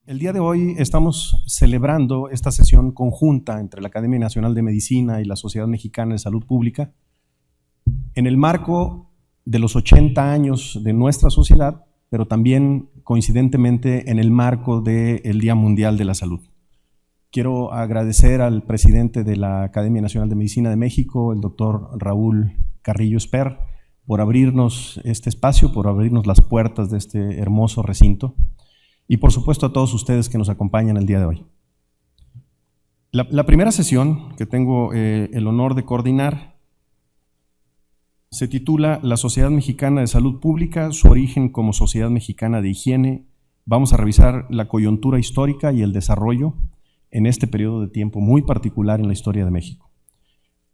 El día de hoy estamos celebrando esta sesión conjunta entre la Academia Nacional de Medicina y la Sociedad Mexicana de Salud Pública en el marco de los 80 años de nuestra sociedad, pero también coincidentemente en el marco del Día Mundial de la Salud. Quiero agradecer al presidente de la Academia Nacional de Medicina de México, el doctor Raúl Carrillo Esper, por abrirnos este espacio, por abrirnos las puertas de este hermoso recinto. Y por supuesto a todos ustedes que nos acompañan el día de hoy. La primera sesión que tengo el honor de coordinar se titula La Sociedad Mexicana de Salud Pública, su origen como Sociedad Mexicana de Higiene. Vamos a revisar la coyuntura histórica y el desarrollo en este periodo de tiempo muy particular en la historia de México.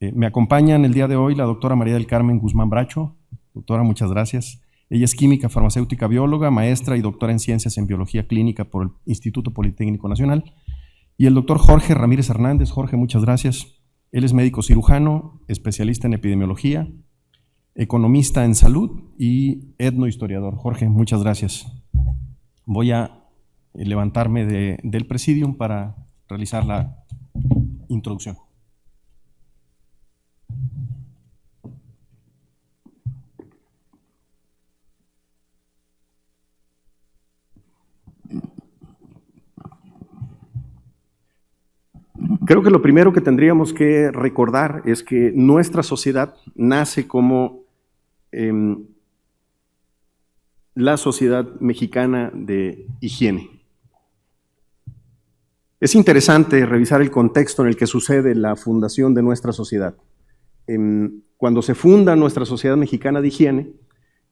Me acompañan el día de hoy la doctora María del Carmen Guzmán Bracho. Doctora, muchas gracias. Ella es química, farmacéutica, bióloga, maestra y doctora en ciencias en biología clínica por el Instituto Politécnico Nacional. Y el doctor Jorge Ramírez Hernández. Jorge, muchas gracias. Él es médico cirujano, especialista en epidemiología, economista en salud y etnohistoriador. Jorge, muchas gracias. Voy a levantarme del presidium para realizar la introducción. Creo que lo primero que tendríamos que recordar es que nuestra sociedad nace como la Sociedad Mexicana de Higiene. Es interesante revisar el contexto en el que sucede la fundación de nuestra sociedad. Cuando se funda nuestra Sociedad Mexicana de Higiene,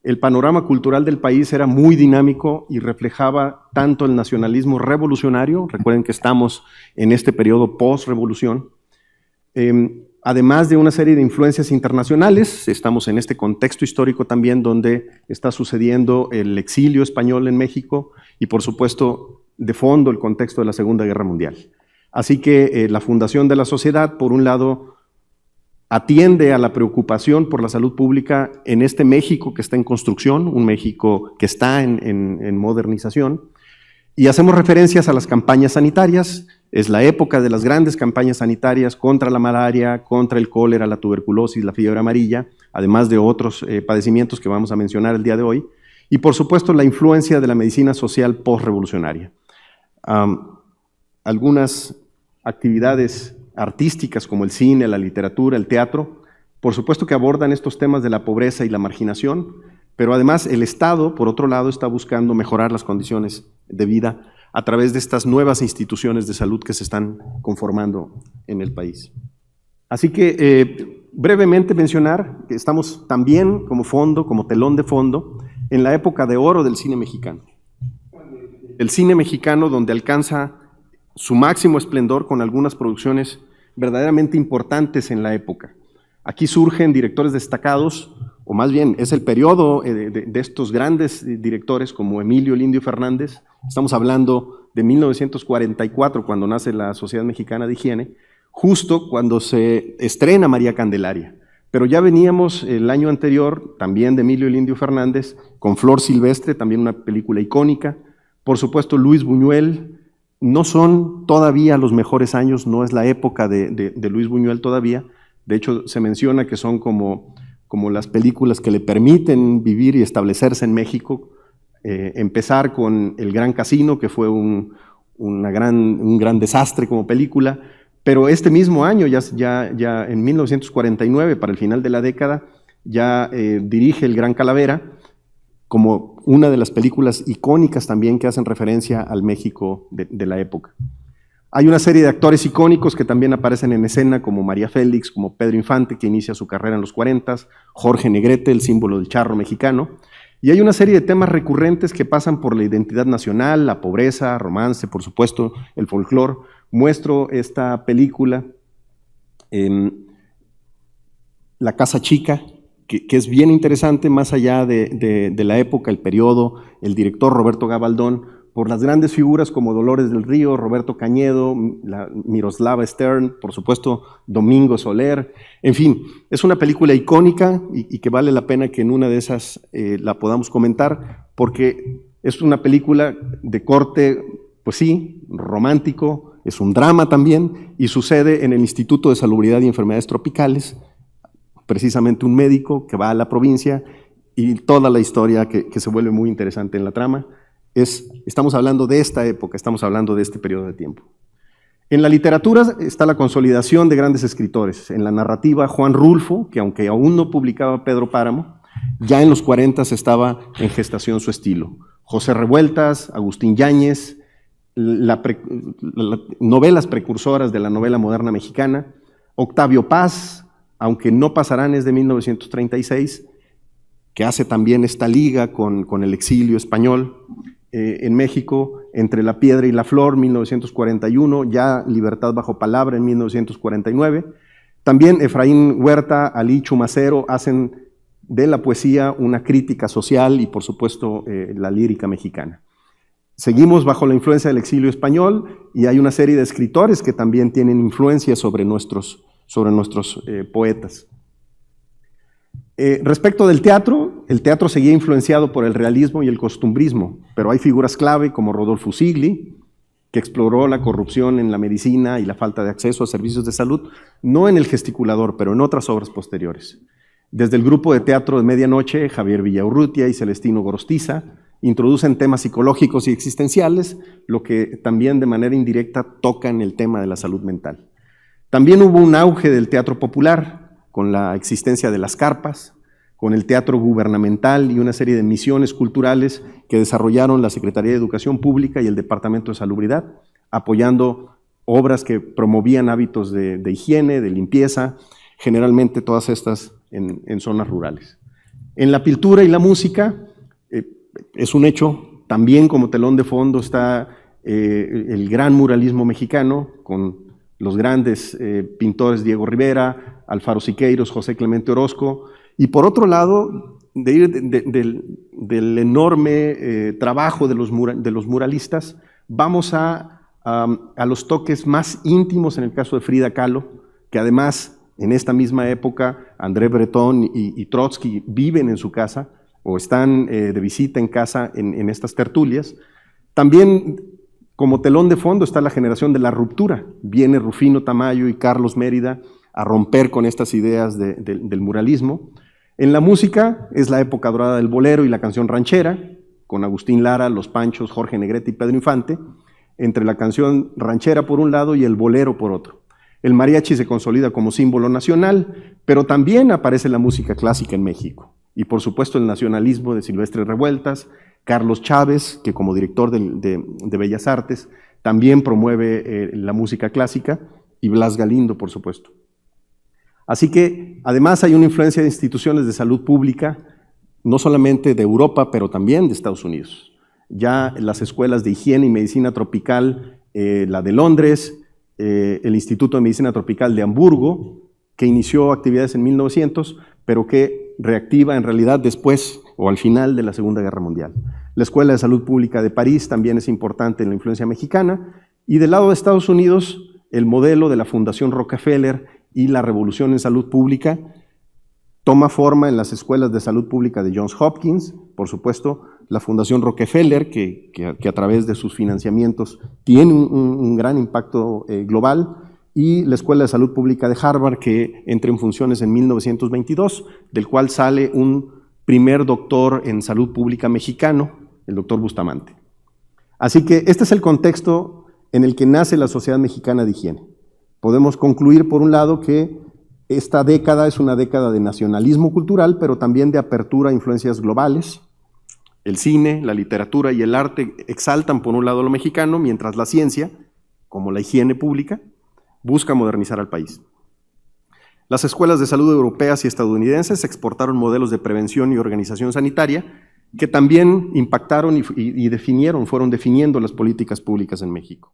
el panorama cultural del país era muy dinámico y reflejaba tanto el nacionalismo revolucionario, recuerden que estamos en este periodo post-revolución, además de una serie de influencias internacionales. Estamos en este contexto histórico también donde está sucediendo el exilio español en México y por supuesto de fondo el contexto de la Segunda Guerra Mundial. Así que la fundación de la sociedad, por un lado, atiende a la preocupación por la salud pública en este México que está en construcción, un México que está en modernización, y hacemos referencias a las campañas sanitarias. Es la época de las grandes campañas sanitarias contra la malaria, contra el cólera, la tuberculosis, la fiebre amarilla, además de otros padecimientos que vamos a mencionar el día de hoy, y por supuesto la influencia de la medicina social postrevolucionaria. Algunas actividades artísticas como el cine, la literatura, el teatro, por supuesto que abordan estos temas de la pobreza y la marginación, pero además el Estado, por otro lado, está buscando mejorar las condiciones de vida a través de estas nuevas instituciones de salud que se están conformando en el país. Así que brevemente mencionar que estamos también como fondo, como telón de fondo, en la época de oro del cine mexicano. El cine mexicano donde alcanza su máximo esplendor con algunas producciones verdaderamente importantes en la época. Aquí surgen directores destacados, o más bien es el periodo de estos grandes directores como Emilio el Indio Fernández. Estamos hablando de 1944, cuando nace la Sociedad Mexicana de Higiene, justo cuando se estrena María Candelaria. Pero ya veníamos el año anterior, también de Emilio el Indio Fernández, con Flor Silvestre, también una película icónica. Por supuesto, Luis Buñuel. No son todavía los mejores años, no es la época de Luis Buñuel todavía. De hecho, se menciona que son como las películas que le permiten vivir y establecerse en México. Empezar con El Gran Casino, que fue un gran desastre como película, pero este mismo año, ya en 1949, para el final de la década, ya dirige El Gran Calavera, como una de las películas icónicas también que hacen referencia al México de la época. Hay una serie de actores icónicos que también aparecen en escena, como María Félix, como Pedro Infante, que inicia su carrera en los 40, Jorge Negrete, el símbolo del charro mexicano, y hay una serie de temas recurrentes que pasan por la identidad nacional, la pobreza, romance, por supuesto, el folclore. Muestro esta película, La Casa Chica, que es bien interesante, más allá de la época, el periodo, el director Roberto Gabaldón, por las grandes figuras como Dolores del Río, Roberto Cañedo, Miroslava Stern, por supuesto Domingo Soler. En fin, es una película icónica y que vale la pena que en una de esas la podamos comentar, porque es una película de corte pues sí, romántico, es un drama también, y sucede en el Instituto de Salubridad y Enfermedades Tropicales, precisamente un médico que va a la provincia, y toda la historia que se vuelve muy interesante en la trama. Estamos hablando de esta época, estamos hablando de este periodo de tiempo. En la literatura está la consolidación de grandes escritores. En la narrativa, Juan Rulfo, que aunque aún no publicaba Pedro Páramo, ya en los 40 estaba en gestación su estilo. José Revueltas, Agustín Yáñez, novelas precursoras de la novela moderna mexicana. Octavio Paz, aunque No pasarán, es de 1936, que hace también esta liga con el exilio español en México, Entre la piedra y la flor, 1941, ya Libertad bajo palabra en 1949. También Efraín Huerta, Alí Chumacero hacen de la poesía una crítica social y, por supuesto, la lírica mexicana. Seguimos bajo la influencia del exilio español y hay una serie de escritores que también tienen influencia sobre nuestros poetas. Respecto del teatro, el teatro seguía influenciado por el realismo y el costumbrismo, pero hay figuras clave como Rodolfo Sigli, que exploró la corrupción en la medicina y la falta de acceso a servicios de salud, no en El gesticulador, pero en otras obras posteriores. Desde el grupo de teatro de Medianoche, Javier Villaurrutia y Celestino Gorostiza introducen temas psicológicos y existenciales, lo que también de manera indirecta tocan el tema de la salud mental. También hubo un auge del teatro popular, con la existencia de las carpas, con el teatro gubernamental y una serie de misiones culturales que desarrollaron la Secretaría de Educación Pública y el Departamento de Salubridad, apoyando obras que promovían hábitos de higiene, de limpieza, generalmente todas estas en zonas rurales. En la pintura y la música, es un hecho, también como telón de fondo está el gran muralismo mexicano, con los grandes pintores Diego Rivera, Alfaro Siqueiros, José Clemente Orozco, y por otro lado, del enorme trabajo de los muralistas, vamos a los toques más íntimos en el caso de Frida Kahlo, que además en esta misma época André Breton y Trotsky viven en su casa o están de visita en casa en estas tertulias. También como telón de fondo está la generación de la ruptura. Viene Rufino Tamayo y Carlos Mérida a romper con estas ideas del muralismo. En la música es la época dorada del bolero y la canción ranchera, con Agustín Lara, Los Panchos, Jorge Negrete y Pedro Infante, entre la canción ranchera por un lado y el bolero por otro. El mariachi se consolida como símbolo nacional, pero también aparece la música clásica en México. Y por supuesto el nacionalismo de Silvestre Revueltas, Carlos Chávez, que como director de Bellas Artes también promueve la música clásica, y Blas Galindo, por supuesto. Así que además hay una influencia de instituciones de salud pública, no solamente de Europa, pero también de Estados Unidos. Ya las escuelas de higiene y medicina tropical, la de Londres, el Instituto de Medicina Tropical de Hamburgo, que inició actividades en 1900, pero que reactiva en realidad después o al final de la Segunda Guerra Mundial. La Escuela de Salud Pública de París también es importante en la influencia mexicana, y del lado de Estados Unidos, el modelo de la Fundación Rockefeller y la revolución en salud pública toma forma en las escuelas de salud pública de Johns Hopkins, por supuesto, la Fundación Rockefeller, que a través de sus financiamientos tiene un gran impacto global, y la Escuela de Salud Pública de Harvard, que entra en funciones en 1922, del cual sale un primer doctor en salud pública mexicano, el doctor Bustamante. Así que este es el contexto en el que nace la Sociedad Mexicana de Higiene. Podemos concluir, por un lado, que esta década es una década de nacionalismo cultural, pero también de apertura a influencias globales. El cine, la literatura y el arte exaltan, por un lado, lo mexicano, mientras la ciencia, como la higiene pública, busca modernizar al país. Las escuelas de salud europeas y estadounidenses exportaron modelos de prevención y organización sanitaria que también impactaron y fueron definiendo las políticas públicas en México.